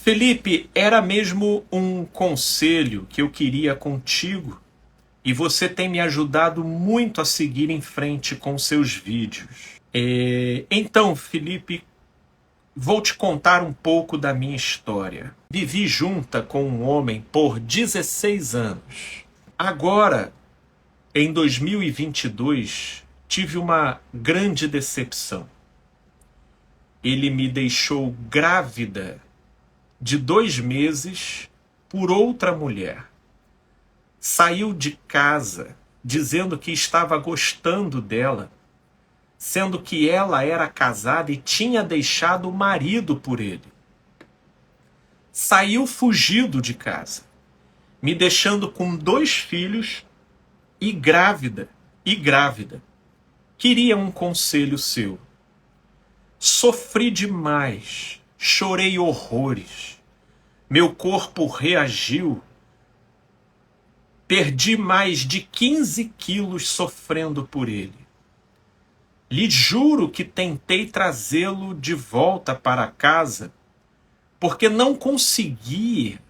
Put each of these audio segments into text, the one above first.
Felipe, era mesmo um conselho que eu queria contigo e você tem me ajudado muito a seguir em frente com seus vídeos. Então, Felipe, vou te contar um pouco da minha história. Vivi junta com um homem por 16 anos. Agora, em 2022, tive uma grande decepção. Ele me deixou grávida de 2 meses por outra mulher. Saiu de casa dizendo que estava gostando dela, sendo que ela era casada e tinha deixado o marido por ele. Saiu fugido de casa, me deixando com 2 filhos e grávida. Queria um conselho seu. Sofri demais, chorei horrores. Meu corpo reagiu. Perdi mais de 15 quilos sofrendo por ele. Lhe juro que tentei trazê-lo de volta para casa, porque não conseguia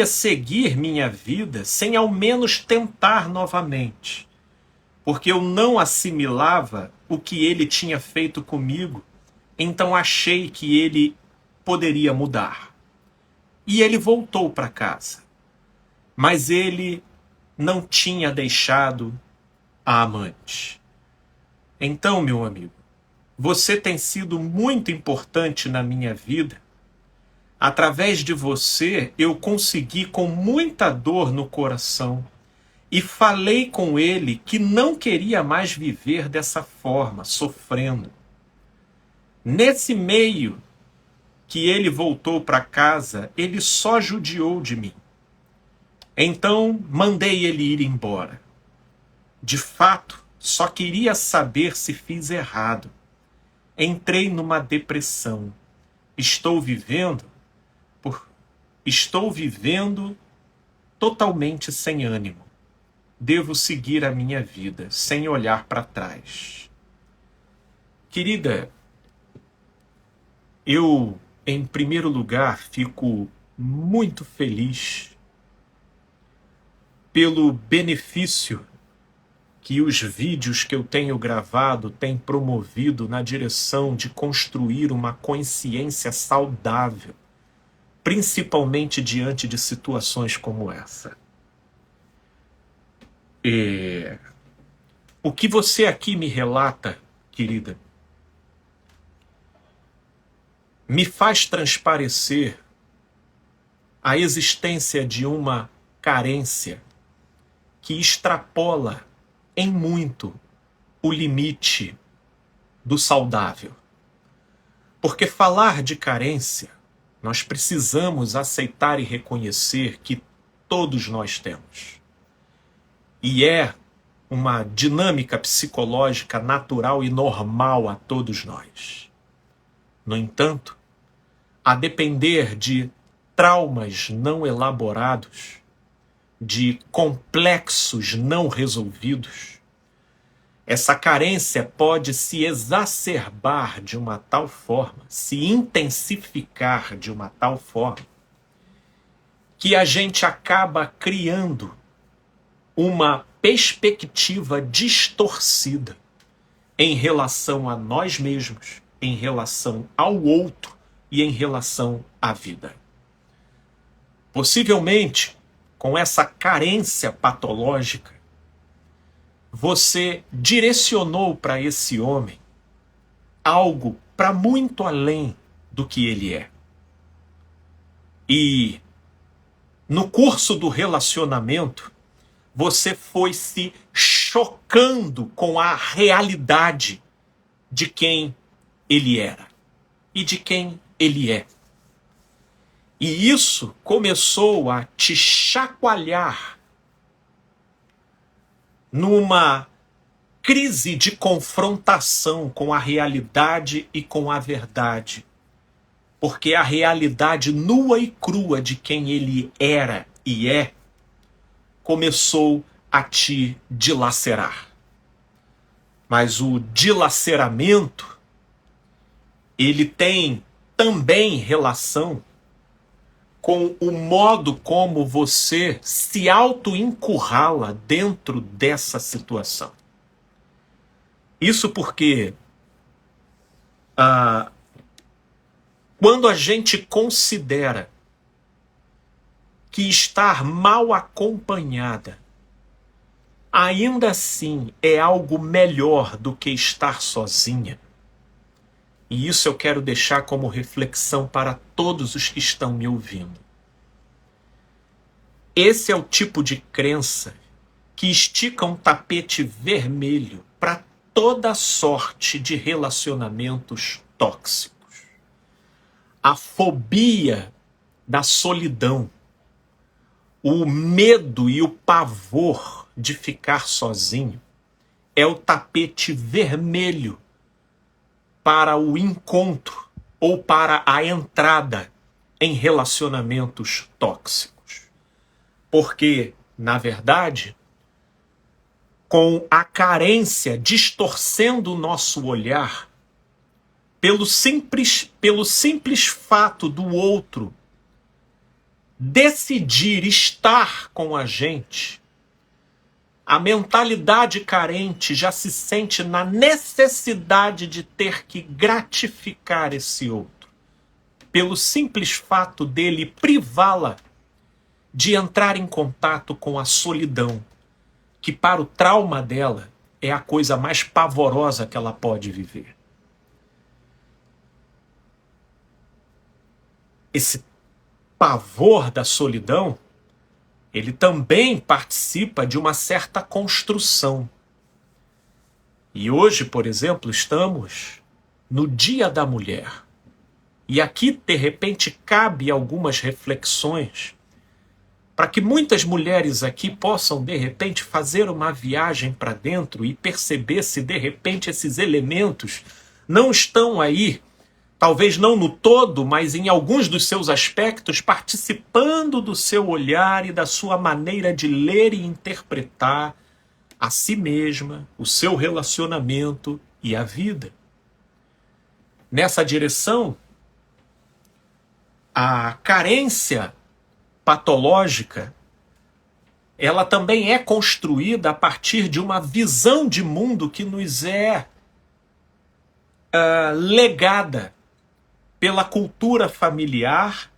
seguir minha vida sem ao menos tentar novamente, porque eu não assimilava o que ele tinha feito comigo, então achei que ele poderia mudar. E ele voltou para casa, mas ele não tinha deixado a amante. Então, meu amigo, você tem sido muito importante na minha vida. Através de você, eu consegui, com muita dor no coração, e falei com ele que não queria mais viver dessa forma, sofrendo. Nesse meio que ele voltou para casa, ele só judiou de mim. Então, mandei ele ir embora. De fato, só queria saber se fiz errado. Entrei numa depressão. Estou vivendo totalmente sem ânimo. Devo seguir a minha vida sem olhar para trás. Querida, eu, em primeiro lugar, fico muito feliz pelo benefício que os vídeos que eu tenho gravado têm promovido na direção de construir uma consciência saudável, principalmente diante de situações como essa. O que você aqui me relata, querida, me faz transparecer a existência de uma carência que extrapola em muito o limite do saudável. Porque falar de carência, nós precisamos aceitar e reconhecer que todos nós temos. E é uma dinâmica psicológica natural e normal a todos nós. No entanto, a depender de traumas não elaborados, de complexos não resolvidos, essa carência pode se exacerbar de uma tal forma, se intensificar de uma tal forma, que a gente acaba criando uma perspectiva distorcida em relação a nós mesmos, em relação ao outro e em relação à vida. Possivelmente, com essa carência patológica, você direcionou para esse homem algo para muito além do que ele é. E no curso do relacionamento, você foi se chocando com a realidade de quem ele era e de quem ele é. E isso começou a te chacoalhar numa crise de confrontação com a realidade e com a verdade. Porque a realidade nua e crua de quem ele era e é começou a te dilacerar. Mas o dilaceramento, ele tem também relação com o modo como você se auto-encurrala dentro dessa situação. Isso porque quando a gente considera que estar mal acompanhada ainda assim é algo melhor do que estar sozinha, e isso eu quero deixar como reflexão para todos os que estão me ouvindo. Esse é o tipo de crença que estica um tapete vermelho para toda sorte de relacionamentos tóxicos. A fobia da solidão, o medo e o pavor de ficar sozinho é o tapete vermelho para o encontro ou para a entrada em relacionamentos tóxicos. Porque, na verdade, com a carência distorcendo o nosso olhar, pelo simples fato do outro decidir estar com a gente, a mentalidade carente já se sente na necessidade de ter que gratificar esse outro, pelo simples fato dele privá-la de entrar em contato com a solidão, que para o trauma dela é a coisa mais pavorosa que ela pode viver. Esse pavor da solidão, ele também participa de uma certa construção. E hoje, por exemplo, estamos no Dia da Mulher. E aqui, de repente, cabe algumas reflexões para que muitas mulheres aqui possam, de repente, fazer uma viagem para dentro e perceber se, de repente, esses elementos não estão aí, talvez não no todo, mas em alguns dos seus aspectos, participando do seu olhar e da sua maneira de ler e interpretar a si mesma, o seu relacionamento e a vida. Nessa direção, a carência patológica, ela também é construída a partir de uma visão de mundo que nos é legada pela cultura familiar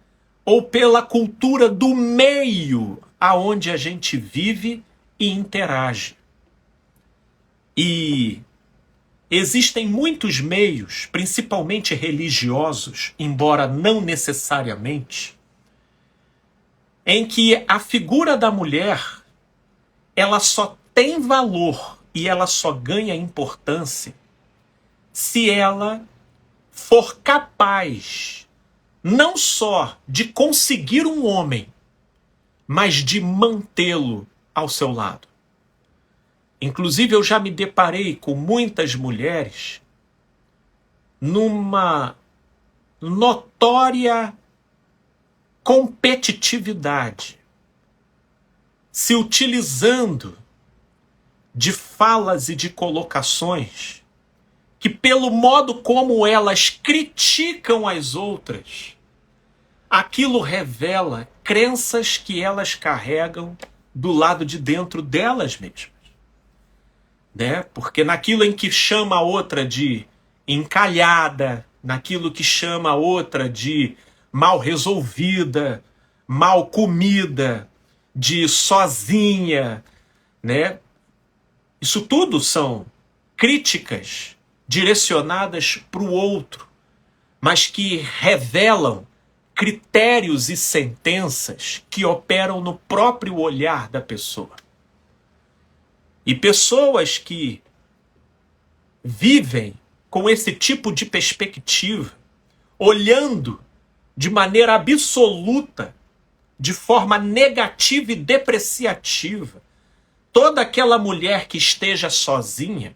ou pela cultura do meio aonde a gente vive e interage. E existem muitos meios, principalmente religiosos, embora não necessariamente, em que a figura da mulher, ela só tem valor e ela só ganha importância se ela for capaz não só de conseguir um homem, mas de mantê-lo ao seu lado. Inclusive, eu já me deparei com muitas mulheres numa notória competitividade, se utilizando de falas e de colocações que, pelo modo como elas criticam as outras, aquilo revela crenças que elas carregam do lado de dentro delas mesmas. Né? Porque naquilo em que chama a outra de encalhada, naquilo que chama a outra de mal resolvida, mal comida, de sozinha, né? Isso tudo são críticas direcionadas para o outro, mas que revelam critérios e sentenças que operam no próprio olhar da pessoa. E pessoas que vivem com esse tipo de perspectiva, olhando de maneira absoluta, de forma negativa e depreciativa, toda aquela mulher que esteja sozinha,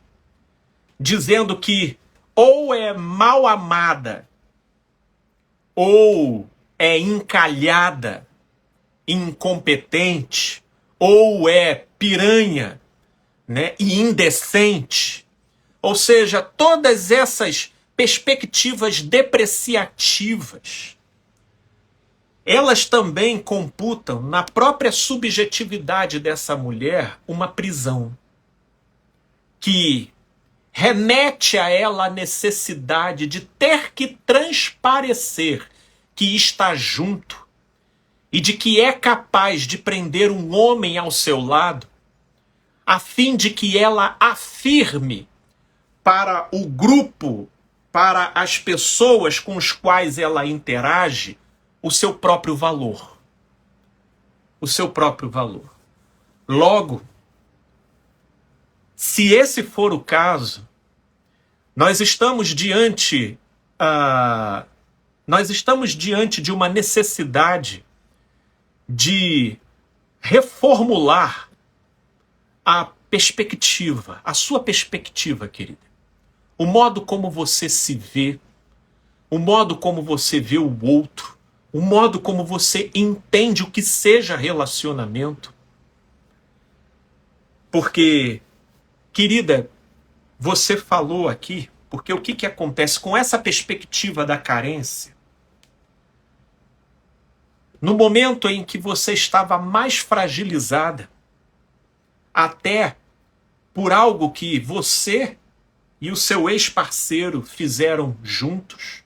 dizendo que ou é mal amada, ou é encalhada, incompetente, ou é piranha, né, e indecente. Ou seja, todas essas perspectivas depreciativas, elas também computam na própria subjetividade dessa mulher uma prisão que remete a ela a necessidade de ter que transparecer que está junto e de que é capaz de prender um homem ao seu lado, a fim de que ela afirme para o grupo, para as pessoas com os quais ela interage, o seu próprio valor. O seu próprio valor. Logo, se esse for o caso, nós estamos diante de uma necessidade de reformular a perspectiva, a sua perspectiva, querida. O modo como você se vê, o modo como você vê o outro, o modo como você entende o que seja relacionamento. Porque, querida, você falou aqui, porque o que acontece com essa perspectiva da carência? No momento em que você estava mais fragilizada, até por algo que você e o seu ex-parceiro fizeram juntos,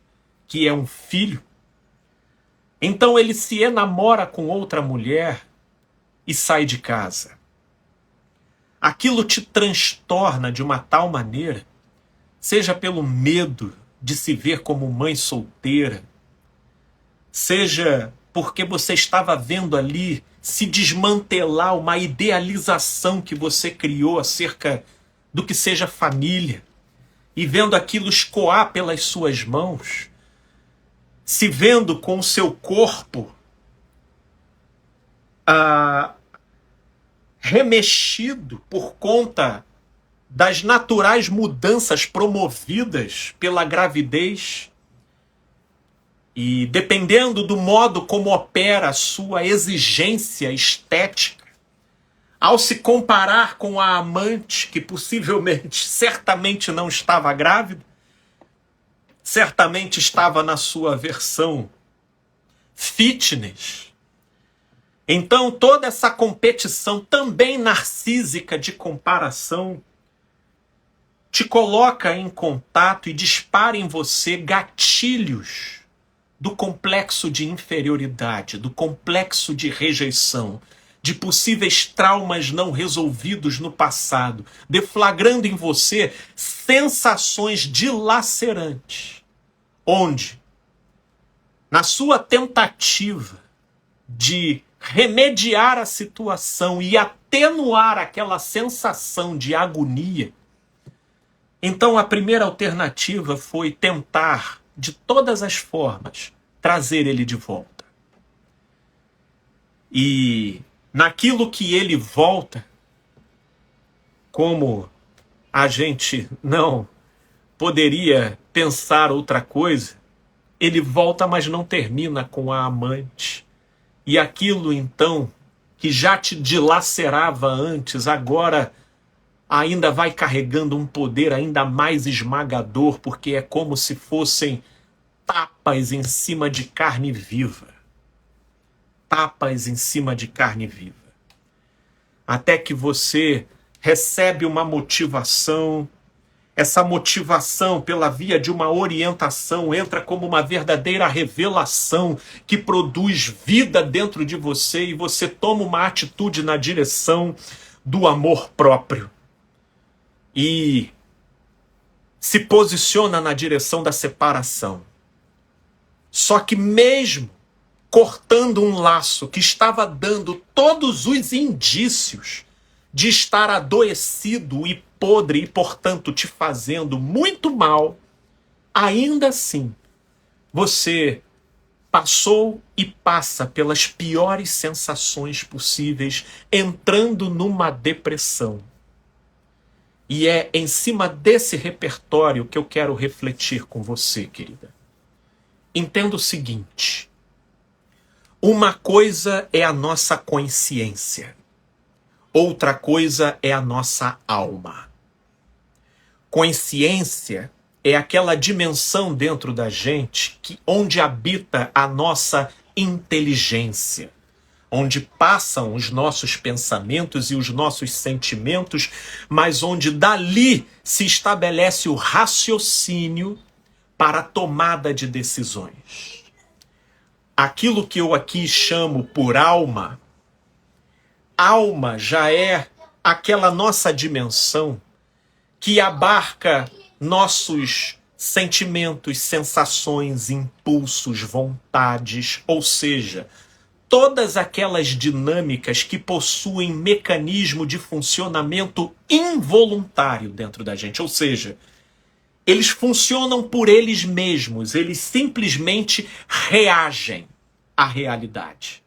que é um filho, então ele se enamora com outra mulher e sai de casa. Aquilo te transtorna de uma tal maneira, seja pelo medo de se ver como mãe solteira, seja porque você estava vendo ali se desmantelar uma idealização que você criou acerca do que seja família, e vendo aquilo escoar pelas suas mãos, se vendo com o seu corpo remexido por conta das naturais mudanças promovidas pela gravidez, e dependendo do modo como opera a sua exigência estética, ao se comparar com a amante, que possivelmente, certamente não estava grávida, certamente estava na sua versão fitness. Então toda essa competição também narcísica de comparação te coloca em contato e dispara em você gatilhos do complexo de inferioridade, do complexo de rejeição, de possíveis traumas não resolvidos no passado, deflagrando em você sensações dilacerantes, onde, na sua tentativa de remediar a situação e atenuar aquela sensação de agonia, então a primeira alternativa foi tentar, de todas as formas, trazer ele de volta. E naquilo que ele volta, como a gente não poderia pensar outra coisa, ele volta, mas não termina com a amante. E aquilo, então, que já te dilacerava antes, agora ainda vai carregando um poder ainda mais esmagador, porque é como se fossem tapas em cima de carne viva. Tapas em cima de carne viva. Até que você recebe uma motivação, essa motivação pela via de uma orientação entra como uma verdadeira revelação que produz vida dentro de você e você toma uma atitude na direção do amor próprio e se posiciona na direção da separação. Só que mesmo cortando um laço que estava dando todos os indícios de estar adoecido e podre e, portanto, te fazendo muito mal, ainda assim, você passou e passa pelas piores sensações possíveis, entrando numa depressão. E é em cima desse repertório que eu quero refletir com você, querida. Entenda o seguinte: uma coisa é a nossa consciência, outra coisa é a nossa alma. Consciência é aquela dimensão dentro da gente onde habita a nossa inteligência, onde passam os nossos pensamentos e os nossos sentimentos, mas onde dali se estabelece o raciocínio para a tomada de decisões. Aquilo que eu aqui chamo por alma, alma já é aquela nossa dimensão que abarca nossos sentimentos, sensações, impulsos, vontades, ou seja, todas aquelas dinâmicas que possuem mecanismo de funcionamento involuntário dentro da gente, ou seja, eles funcionam por eles mesmos, eles simplesmente reagem à realidade.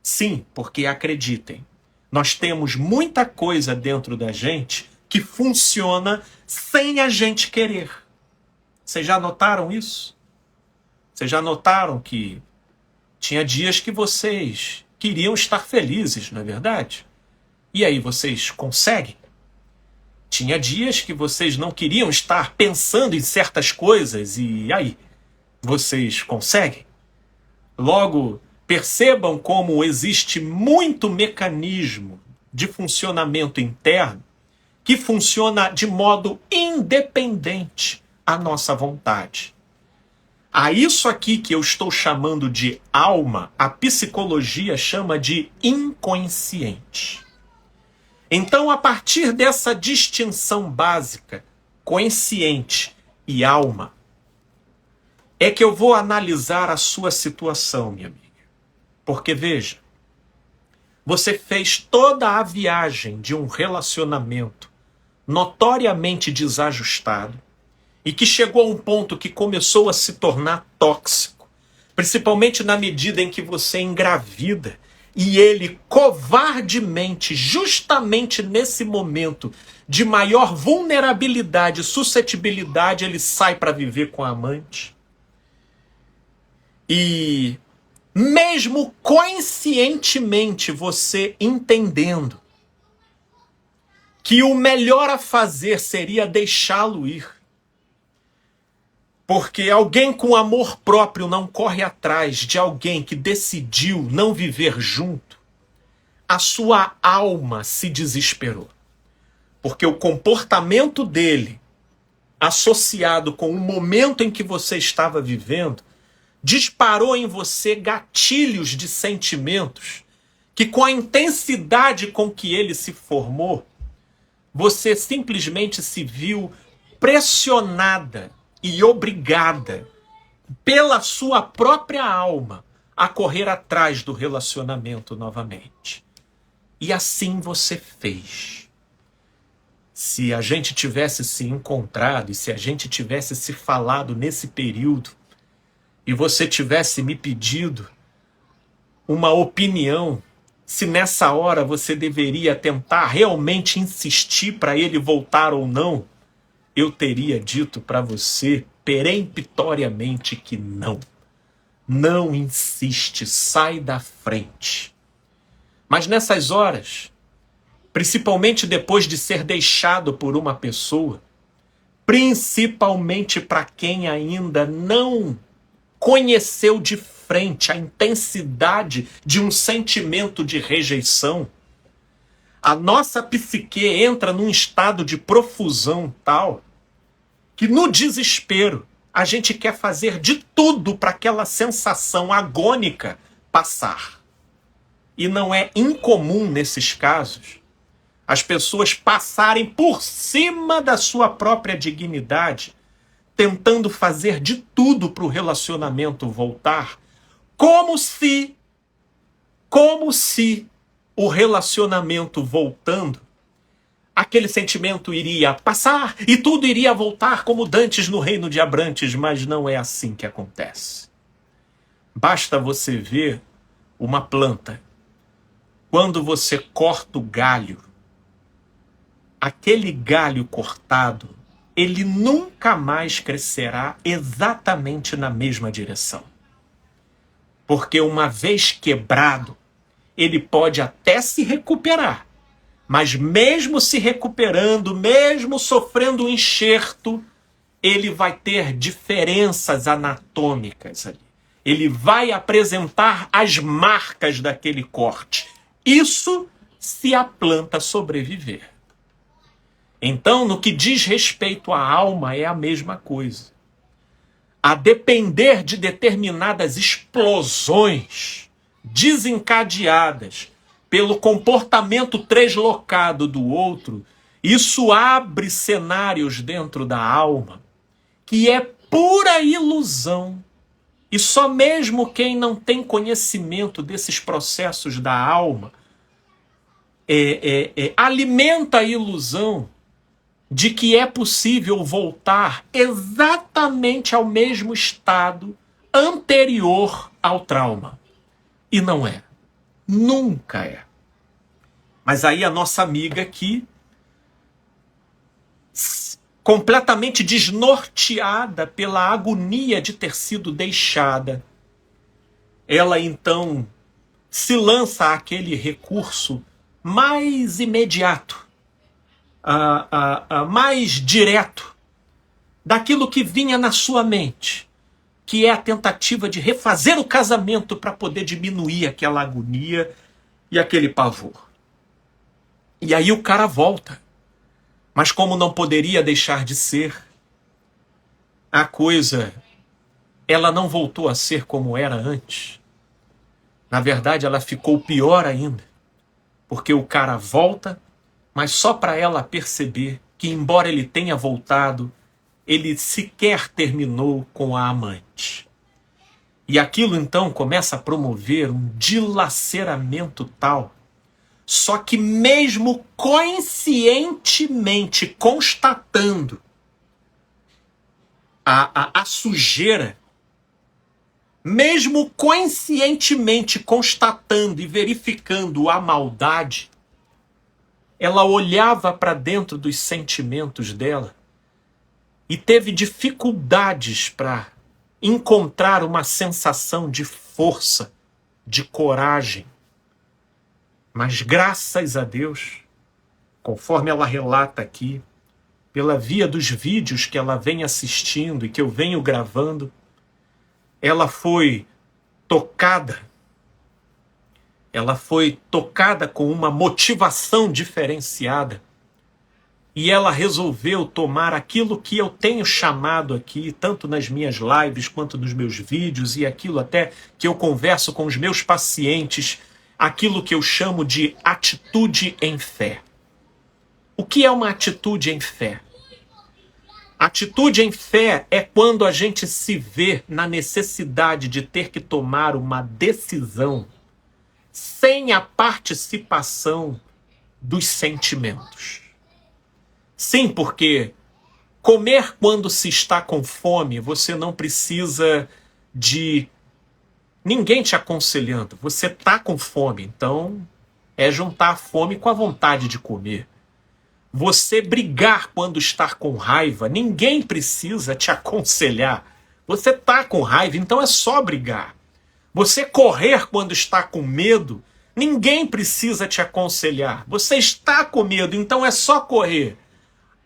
Sim, porque acreditem, nós temos muita coisa dentro da gente que funciona sem a gente querer. Vocês já notaram isso? Vocês já notaram que tinha dias que vocês queriam estar felizes, não é verdade? E aí, vocês conseguem? Tinha dias que vocês não queriam estar pensando em certas coisas, e aí, vocês conseguem? Logo, percebam como existe muito mecanismo de funcionamento interno que funciona de modo independente à nossa vontade. A isso aqui que eu estou chamando de alma, a psicologia chama de inconsciente. Então, a partir dessa distinção básica, consciente e alma, é que eu vou analisar a sua situação, minha amiga. Porque, veja, você fez toda a viagem de um relacionamento notoriamente desajustado e que chegou a um ponto que começou a se tornar tóxico, principalmente na medida em que você engravida e ele covardemente, justamente nesse momento de maior vulnerabilidade, suscetibilidade, ele sai para viver com a amante. E mesmo conscientemente você entendendo que o melhor a fazer seria deixá-lo ir, porque alguém com amor próprio não corre atrás de alguém que decidiu não viver junto, a sua alma se desesperou. Porque o comportamento dele, associado com o momento em que você estava vivendo, disparou em você gatilhos de sentimentos que, com a intensidade com que ele se formou, você simplesmente se viu pressionada e obrigada pela sua própria alma a correr atrás do relacionamento novamente. E assim você fez. Se a gente tivesse se encontrado e se a gente tivesse se falado nesse período e você tivesse me pedido uma opinião, se nessa hora você deveria tentar realmente insistir para ele voltar ou não, eu teria dito para você peremptoriamente que não. Não insiste, sai da frente. Mas nessas horas, principalmente depois de ser deixado por uma pessoa, principalmente para quem ainda não conheceu de frente a intensidade de um sentimento de rejeição, a nossa psique entra num estado de profusão tal que no desespero a gente quer fazer de tudo para aquela sensação agônica passar. E não é incomum nesses casos as pessoas passarem por cima da sua própria dignidade, tentando fazer de tudo para o relacionamento voltar, como se o relacionamento voltando, aquele sentimento iria passar e tudo iria voltar como dantes no reino de Abrantes, mas não é assim que acontece. Basta você ver uma planta. Quando você corta o galho, aquele galho cortado, ele nunca mais crescerá exatamente na mesma direção. Porque uma vez quebrado, ele pode até se recuperar, mas mesmo se recuperando, mesmo sofrendo um enxerto, ele vai ter diferenças anatômicas ali. Ele vai apresentar as marcas daquele corte. Isso se a planta sobreviver. Então, no que diz respeito à alma, é a mesma coisa. A depender de determinadas explosões desencadeadas pelo comportamento translocado do outro, isso abre cenários dentro da alma que é pura ilusão. E só mesmo quem não tem conhecimento desses processos da alma alimenta a ilusão de que é possível voltar exatamente ao mesmo estado anterior ao trauma. E não é. Nunca é. Mas aí a nossa amiga aqui, completamente desnorteada pela agonia de ter sido deixada, ela então se lança àquele recurso mais imediato, mais direto, daquilo que vinha na sua mente, que é a tentativa de refazer o casamento para poder diminuir aquela agonia e aquele pavor. E aí o cara volta. Mas como não poderia deixar de ser, a coisa, ela não voltou a ser como era antes. Na verdade, ela ficou pior ainda. Porque o cara volta, mas só para ela perceber que, embora ele tenha voltado, ele sequer terminou com a amante. E aquilo então começa a promover um dilaceramento tal. Só que mesmo conscientemente constatando a sujeira, mesmo conscientemente constatando e verificando a maldade, ela olhava para dentro dos sentimentos dela e teve dificuldades para encontrar uma sensação de força, de coragem. Mas graças a Deus, conforme ela relata aqui, pela via dos vídeos que ela vem assistindo e que eu venho gravando, ela foi tocada com uma motivação diferenciada e ela resolveu tomar aquilo que eu tenho chamado aqui, tanto nas minhas lives quanto nos meus vídeos e aquilo até que eu converso com os meus pacientes, aquilo que eu chamo de atitude em fé. O que é uma atitude em fé? Atitude em fé é quando a gente se vê na necessidade de ter que tomar uma decisão sem a participação dos sentimentos. Sim, porque comer quando se está com fome, você não precisa de ninguém te aconselhando. Você está com fome, então é juntar a fome com a vontade de comer. Você brigar quando está com raiva, ninguém precisa te aconselhar. Você está com raiva, então é só brigar. Você correr quando está com medo, ninguém precisa te aconselhar. Você está com medo, então é só correr.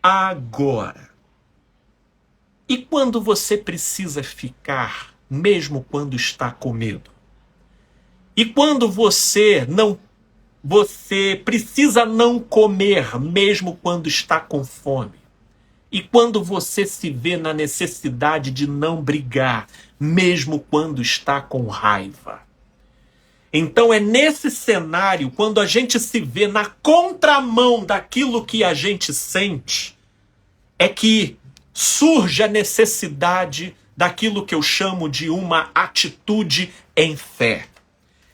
Agora, e quando você precisa ficar, mesmo quando está com medo? E quando você precisa não comer, mesmo quando está com fome? E quando você se vê na necessidade de não brigar, mesmo quando está com raiva? Então é nesse cenário, quando a gente se vê na contramão daquilo que a gente sente, é que surge a necessidade daquilo que eu chamo de uma atitude em fé.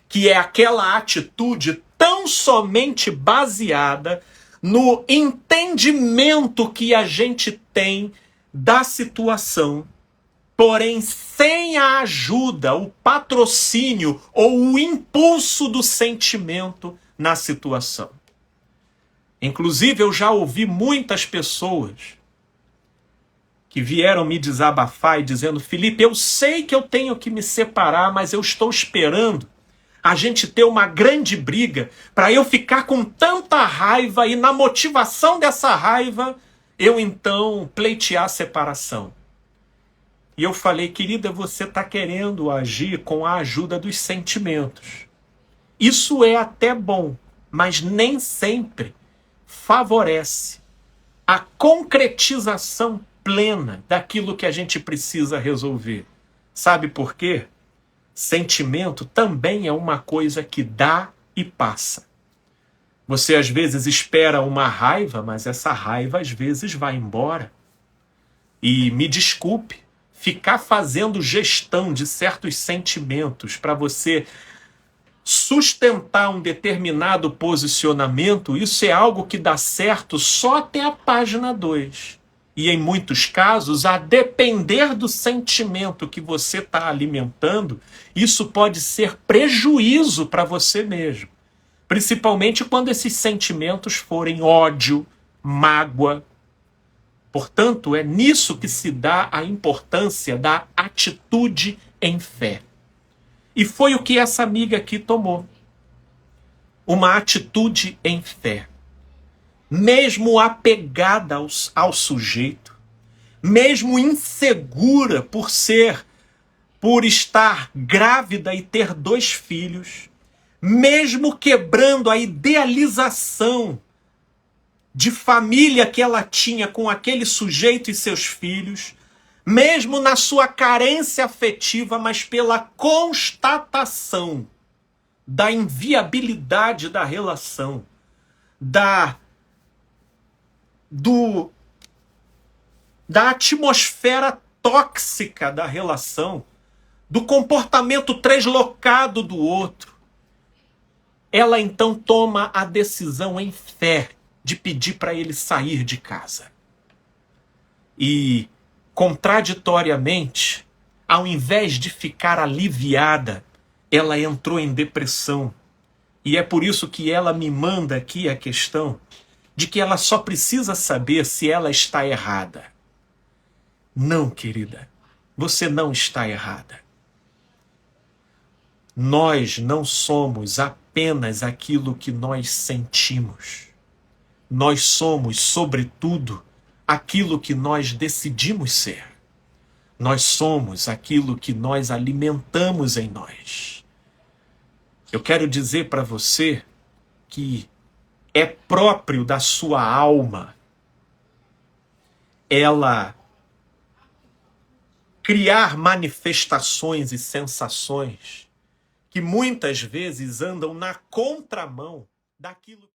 Que é aquela atitude tão somente baseada no entendimento que a gente tem da situação, porém sem a ajuda, o patrocínio ou o impulso do sentimento na situação. Inclusive, eu já ouvi muitas pessoas que vieram me desabafar e dizendo: Felipe, eu sei que eu tenho que me separar, mas eu estou esperando a gente ter uma grande briga para eu ficar com tanta raiva e na motivação dessa raiva eu então pleitear a separação. E eu falei, querida, você está querendo agir com a ajuda dos sentimentos. Isso é até bom, mas nem sempre favorece a concretização plena daquilo que a gente precisa resolver. Sabe por quê? Sentimento também é uma coisa que dá e passa. Você às vezes espera uma raiva, mas essa raiva às vezes vai embora. E me desculpe, ficar fazendo gestão de certos sentimentos para você sustentar um determinado posicionamento, isso é algo que dá certo só até a página 2. E em muitos casos, a depender do sentimento que você está alimentando, isso pode ser prejuízo para você mesmo. Principalmente quando esses sentimentos forem ódio, mágoa. Portanto, é nisso que se dá a importância da atitude em fé. E foi o que essa amiga aqui tomou. Uma atitude em fé. Mesmo apegada ao sujeito, mesmo insegura por estar grávida e ter 2 filhos, mesmo quebrando a idealização de família que ela tinha com aquele sujeito e seus filhos, mesmo na sua carência afetiva, mas pela constatação da inviabilidade da relação, da atmosfera tóxica da relação, do comportamento translocado do outro, ela então toma a decisão em fé de pedir para ele sair de casa. E, contraditoriamente, ao invés de ficar aliviada, ela entrou em depressão. E é por isso que ela me manda aqui a questão de que ela só precisa saber se ela está errada. Não, querida, você não está errada. Nós não somos apenas aquilo que nós sentimos. Nós somos, sobretudo, aquilo que nós decidimos ser. Nós somos aquilo que nós alimentamos em nós. Eu quero dizer para você que é próprio da sua alma ela criar manifestações e sensações que muitas vezes andam na contramão daquilo